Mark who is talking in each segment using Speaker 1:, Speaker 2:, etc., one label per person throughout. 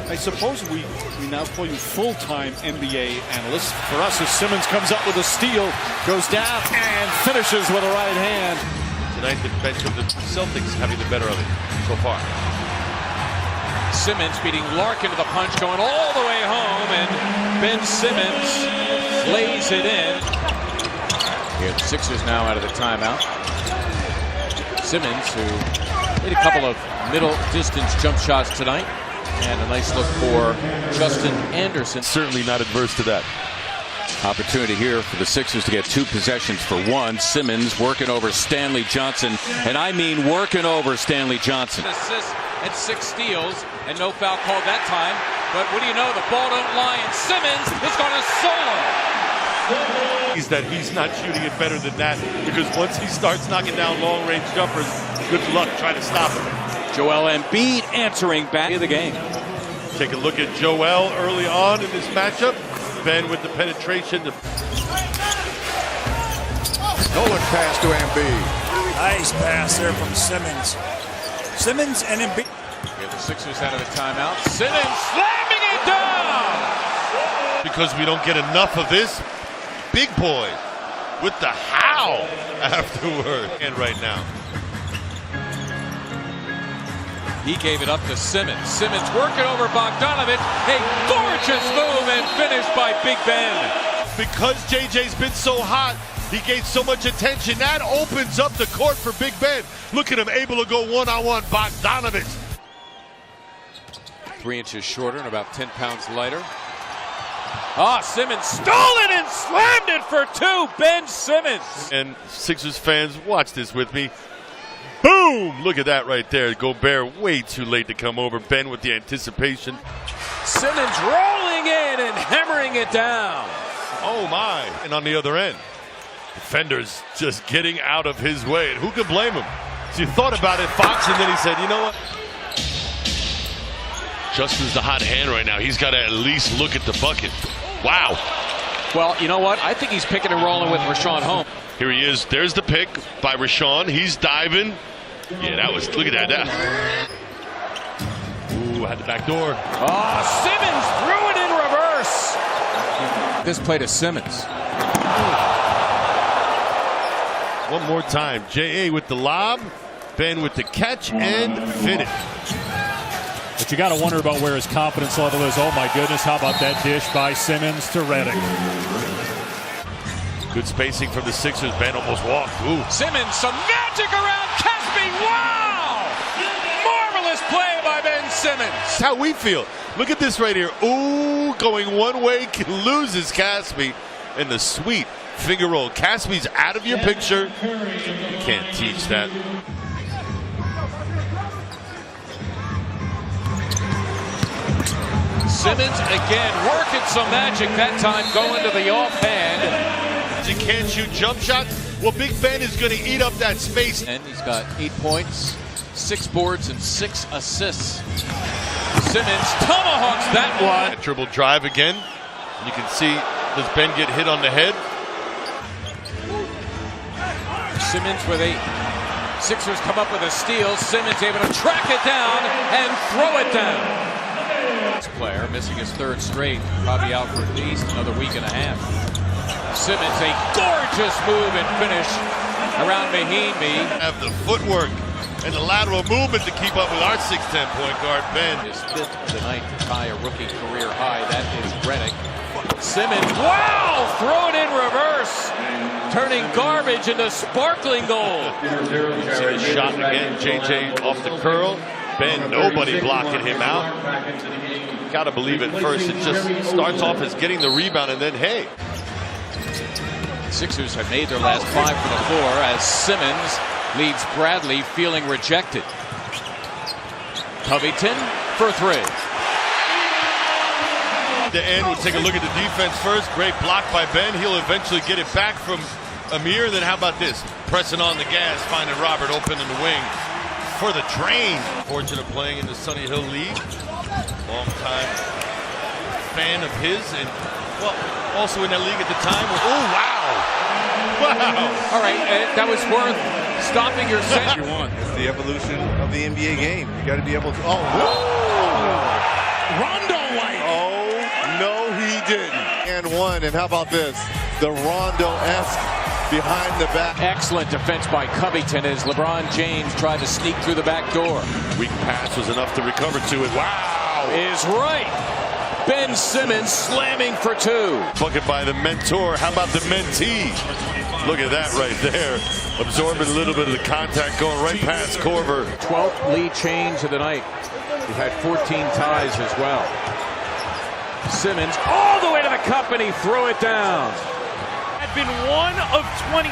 Speaker 1: I suppose we now call you full-time NBA analyst. For us, as Simmons comes up with a steal, goes down and finishes with a right hand.
Speaker 2: Tonight, the bench of the Celtics having the better of it so far.
Speaker 3: Simmons beating Larkin to the punch, going all the way home, and Ben Simmons lays it in. Here, the Sixers now out of the timeout. Simmons, who made a couple of middle-distance jump shots tonight. And a nice look for Justin Anderson.
Speaker 2: Certainly not adverse to that.
Speaker 4: Opportunity here for the Sixers to get 2 possessions for 1. Simmons working over Stanley Johnson. And I mean working over Stanley Johnson.
Speaker 3: Assists and 6 steals and no foul called that time. But what do you know? The ball don't lie, and Simmons is going to solo.
Speaker 2: That he's not shooting it better than that, because once he starts knocking down long-range jumpers, good luck trying to stop him.
Speaker 4: Joel Embiid answering back in the game.
Speaker 2: Take a look at Joel early on in this matchup. Ben with the penetration.
Speaker 5: No look pass to Embiid.
Speaker 6: Nice pass there from Simmons. Simmons and Embiid.
Speaker 3: Here the Sixers out of the timeout. Simmons slamming it down.
Speaker 2: Because we don't get enough of this. Big boy with the how afterward. And right now.
Speaker 3: He gave it up to Simmons. Simmons working over Bogdanovic. A gorgeous move and finish by Big Ben.
Speaker 2: Because JJ's been so hot, he gained so much attention. That opens up the court for Big Ben. Look at him able to go one-on-one. Bogdanovic.
Speaker 3: 3 inches shorter and about 10 pounds lighter. Simmons stole it and slammed it for 2. Ben Simmons.
Speaker 2: And Sixers fans, watch this with me. Boom! Look at that right there. Gobert way too late to come over. Ben with the anticipation.
Speaker 3: Simmons rolling in and hammering it down.
Speaker 2: Oh my. And on the other end, defenders just getting out of his way. And who could blame him? So you thought about it, Fox, and then he said, you know what? Justin's the hot hand right now. He's got to at least look at the bucket. Wow.
Speaker 3: Well, you know what? I think he's picking and rolling with Rashawn Holmes.
Speaker 2: Here he is. There's the pick by Rashawn. He's diving. Yeah, that was, look at that. Ooh, had the back door.
Speaker 3: Simmons threw it in reverse. This play to Simmons.
Speaker 2: One more time. J.A. with the lob. Ben with the catch and finish.
Speaker 1: But you got to wonder about where his confidence level is. Oh my goodness, how about that dish by Simmons to Redick?
Speaker 2: Good spacing from the Sixers. Ben almost walked. Ooh.
Speaker 3: Simmons, some magic around Caspi. Wow! Marvelous play by Ben Simmons.
Speaker 2: That's how we feel. Look at this right here. Ooh, going one way, loses Caspi. And the sweet finger roll. Caspi's out of your picture. You can't teach that.
Speaker 3: Simmons again working some magic, that time going to the offhand.
Speaker 2: You can't shoot jump shots. Well, Big Ben is going to eat up that space.
Speaker 3: And he's got 8 points, 6 boards, and 6 assists. Simmons tomahawks that one.
Speaker 2: A dribble drive again. You can see, does Ben get hit on the head?
Speaker 3: Simmons with a Sixers come up with a steal. Simmons able to track it down and throw it down. Player missing his 3rd straight, probably out for at least another week and a half. Simmons, a gorgeous move and finish around Mahinmi.
Speaker 2: Have the footwork and the lateral movement to keep up with our 6'10" point guard, Ben.
Speaker 3: His 5th of the night to tie a rookie career high. That is Redick. Simmons, wow! Throw it in reverse. Turning garbage into sparkling gold.
Speaker 2: See the shot again. JJ off the curl. Ben, nobody blocking him out. Got to believe at first it just starts off as getting the rebound, and then hey.
Speaker 3: Sixers have made their last 5 from the floor as Simmons leads Bradley, feeling rejected. Covington for 3.
Speaker 2: The end, we'll take a look at the defense first. Great block by Ben. He'll eventually get it back from Amir. Then how about this? Pressing on the gas, finding Robert open in the wing for the drain. Fortunate of playing in the Sunny Hill League. Long time fan of his, and well, also in that league at the time. Oh wow! Wow!
Speaker 3: All right, that was worth stopping your set.
Speaker 5: It's the evolution of the NBA game. You got to be able to.
Speaker 1: Rondo-like.
Speaker 5: Oh, no, he didn't. And one, and how about this? The Rondo-esque behind the back.
Speaker 3: Excellent defense by Covington as LeBron James tried to sneak through the back door.
Speaker 2: Weak pass was enough to recover to it. Wow.
Speaker 3: Is right. Ben Simmons slamming for two.
Speaker 2: Bucket by the mentor. How about the mentee? Look at that right there. Absorbing a little bit of the contact going right past Korver.
Speaker 3: 12th lead change of the night. We've had 14 ties as well. Simmons all the way to the cup and he threw it down.
Speaker 7: Had been 1 of 22.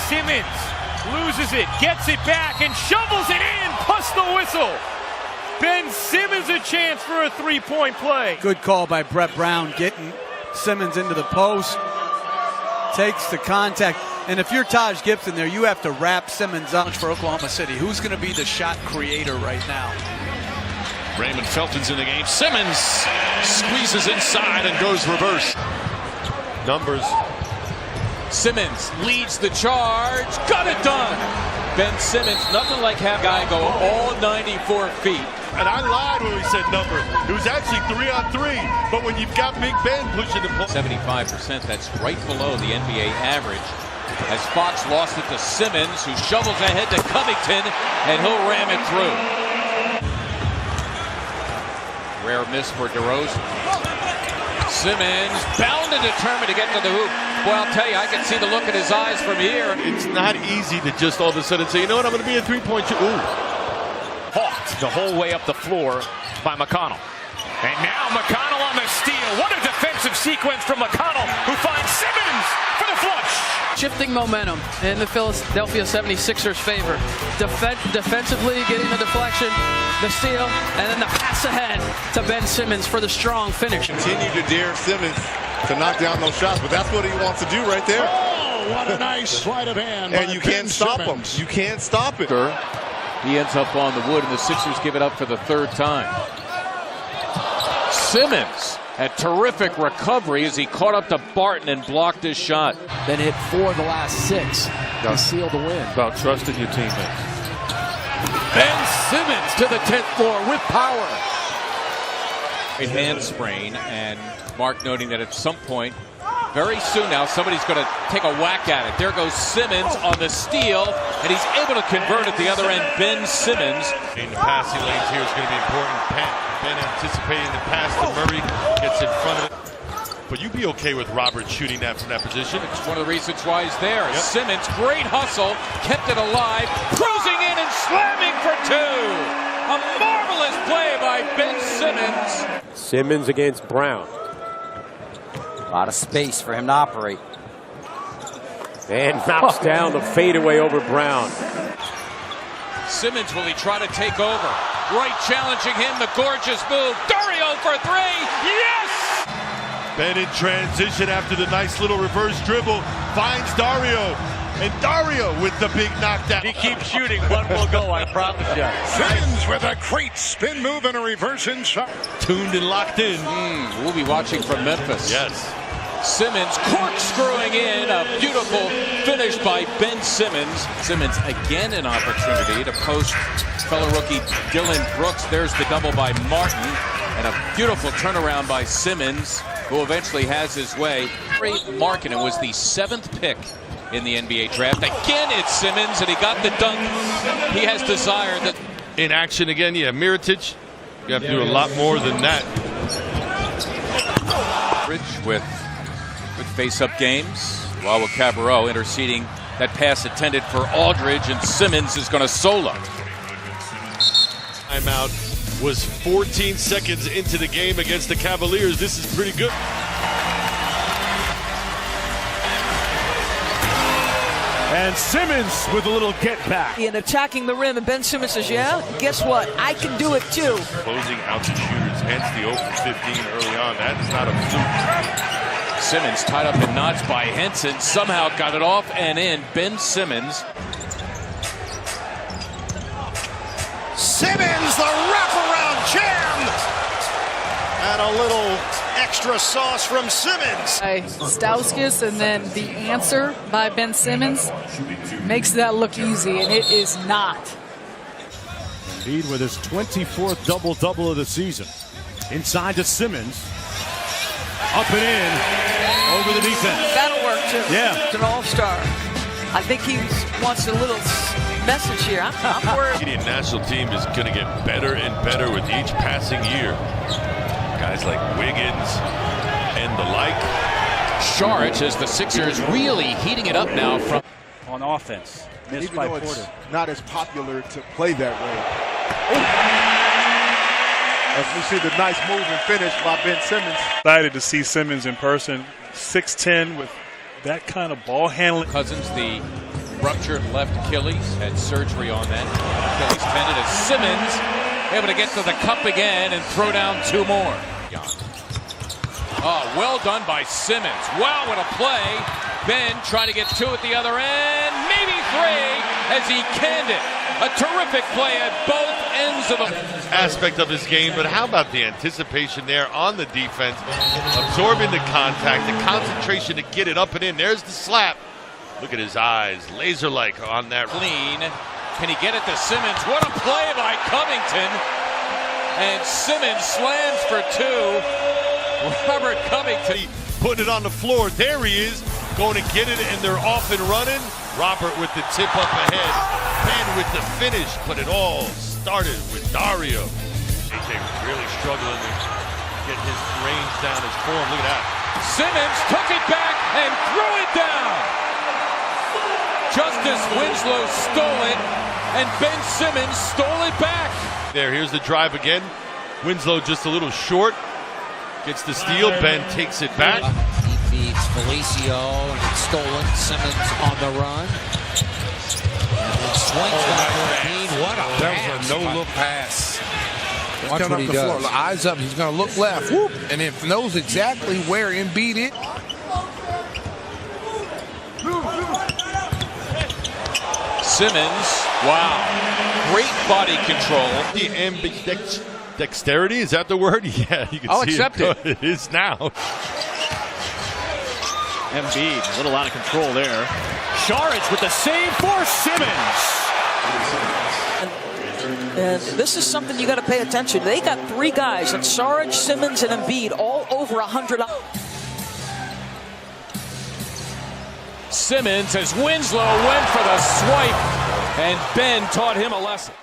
Speaker 7: Simmons loses it, gets it back, and shovels it in, plus the whistle. Ben Simmons a chance for a three-point play.
Speaker 6: Good call by Brett Brown, getting Simmons into the post. Takes the contact. And if you're Taj Gibson there, you have to wrap Simmons up.
Speaker 1: For Oklahoma City, who's going to be the shot creator right now? Raymond Felton's in the game. Simmons squeezes inside and goes reverse.
Speaker 2: Numbers.
Speaker 3: Simmons leads the charge. Got it done. Ben Simmons, nothing like have a guy go all 94 feet.
Speaker 2: And I lied when we said numbers. It was actually 3-on-3. But when you've got Big Ben pushing the play.
Speaker 3: 75%, that's right below the NBA average. As Fox lost it to Simmons, who shovels ahead to Covington, and he'll ram it through. Rare miss for DeRozan. Simmons bound and determined to get to the hoop. Well, I'll tell you, I can see the look in his eyes from here.
Speaker 2: It's not easy to just all of a sudden say, you know what, I'm going to be a three-point shooter. Ooh.
Speaker 7: Hawked the whole way up the floor by McConnell. And now McConnell on the steal. What a defensive sequence from McConnell, who finds Simmons for the flush.
Speaker 8: Shifting momentum in the Philadelphia 76ers' favor. Defensively, getting the deflection, the steal, and then the pass ahead to Ben Simmons for the strong finish.
Speaker 5: Continue to dare Simmons to knock down those shots, but that's what he wants to do right there.
Speaker 1: Oh, what a nice sleight of hand.
Speaker 5: And you can't stop him. You can't stop it.
Speaker 3: He ends up on the wood, and the Sixers give it up for the third time. Simmons, a terrific recovery as he caught up to Barton and blocked his shot.
Speaker 9: Then hit 4 of the last 6 to seal the win.
Speaker 1: About trusting your teammates.
Speaker 3: Ben Simmons to the 10th floor with power. A hand sprain, and Mark noting that at some point, very soon now, somebody's going to take a whack at it. There goes Simmons on the steal, and he's able to convert at the other end. Ben Simmons.
Speaker 2: In the passing lanes here is going to be important. Ben anticipating the pass to Murray, gets in front of it. But you'd be okay with Roberts shooting that from that position.
Speaker 3: It's one of the reasons why he's there.
Speaker 2: Yep.
Speaker 3: Simmons, great hustle, kept it alive, cruising in and slamming for two. A marvelous play by Ben Simmons.
Speaker 10: Simmons against Brown.
Speaker 9: A lot of space for him to operate.
Speaker 10: And knocks down the fadeaway over Brown.
Speaker 3: Simmons, will he try to take over? Right challenging him, the gorgeous move. Dario for three. Yes!
Speaker 2: Ben in transition after the nice little reverse dribble finds Dario. And Dario with the big knockdown.
Speaker 7: He keeps shooting, one will go, I promise you.
Speaker 1: Simmons with a great spin move and a reverse inside.
Speaker 2: Tuned and locked in.
Speaker 3: We'll be watching from Memphis.
Speaker 2: Yes.
Speaker 3: Simmons corkscrewing in, a beautiful finish by Ben Simmons. Simmons again an opportunity to post fellow rookie Dylan Brooks. There's the double by Martin, and a beautiful turnaround by Simmons, who eventually has his way. Great Markkanen was the 7th pick in the NBA draft. Again, it's Simmons, and he got the dunk. He has desire that.
Speaker 2: In action again, yeah, Mirotic. You have to do a lot more than that.
Speaker 3: Rich with face-up games, while with Cabarrot interceding that pass intended for Aldridge, and Simmons is going to solo.
Speaker 2: Timeout was 14 seconds into the game against the Cavaliers. This is pretty good.
Speaker 1: And Simmons with a little get back.
Speaker 8: And attacking the rim, and Ben Simmons says, yeah, guess what? I can do it too.
Speaker 2: Closing out the shooters, hence the open 15 early on. That is not a fluke.
Speaker 3: Simmons tied up in knots by Henson, somehow got it off and in. Ben Simmons.
Speaker 1: Simmons, the wraparound jam! And a little extra sauce from Simmons.
Speaker 8: By Stauskas, and then the answer by Ben Simmons makes that look easy, and it is not.
Speaker 11: Embiid with his 24th double-double of the season. Inside to Simmons. Up and in. Over the defense.
Speaker 12: That'll work, too.
Speaker 11: Yeah.
Speaker 12: It's an all-star. I think he wants a little message here. I'm worried.
Speaker 2: The Canadian national team is going to get better and better with each passing year. Guys like Wiggins and the like.
Speaker 3: Saric as the Sixers really heating it up now from
Speaker 13: on offense. Missed
Speaker 14: even
Speaker 13: by
Speaker 14: though
Speaker 13: Porter.
Speaker 14: it's not as popular to play that way. As we see the nice move and finish by Ben Simmons.
Speaker 15: Excited to see Simmons in person. 6'10" with that kind of ball handling.
Speaker 3: Cousins, the ruptured left Achilles, had surgery on that Achilles tendon. As Simmons able to get to the cup again and throw down two more. Oh, well done by Simmons. Wow, what a play. Ben trying to get two at the other end, maybe three, as he canned it. A terrific play at both ends of the
Speaker 2: aspect of his game, but how about the anticipation there on the defense, absorbing the contact, the concentration to get it up and in. There's the slap. Look at his eyes, laser-like on that.
Speaker 3: Clean. Can he get it to Simmons? What a play by Covington. And Simmons slams for two. Robert Covington
Speaker 2: putting it on the floor. There he is, going to get it, and they're off and running. Robert with the tip up ahead. Ben with the finish, but it all started with Dario. AJ really struggling to get his range down, his form. Look at that.
Speaker 3: Simmons took it back and threw it down. Justice Winslow stole it, and Ben Simmons stole it back.
Speaker 2: There, here's the drive again. Winslow just a little short. Gets the steal. Ben takes it back.
Speaker 9: He feeds Felicio, and it's stolen. Simmons on the run. And then swings back to Embiid. What a pass.
Speaker 16: That was a no-look pass.
Speaker 9: Watch what he does.
Speaker 16: Floor. Eyes up. He's going to look left. Whoop. And it knows exactly where Embiid is.
Speaker 3: Simmons, wow, great body control.
Speaker 2: The dexterity, is that the word? Yeah, you can
Speaker 3: I'll
Speaker 2: see
Speaker 3: accept it.
Speaker 2: It is now.
Speaker 1: Embiid, a little out of control there. Saric with the save for Simmons.
Speaker 12: And this is something you got to pay attention to. They got three guys, and Saric, Simmons, and Embiid, all over 100.
Speaker 3: Simmons as Winslow went for the swipe, and Ben taught him a lesson.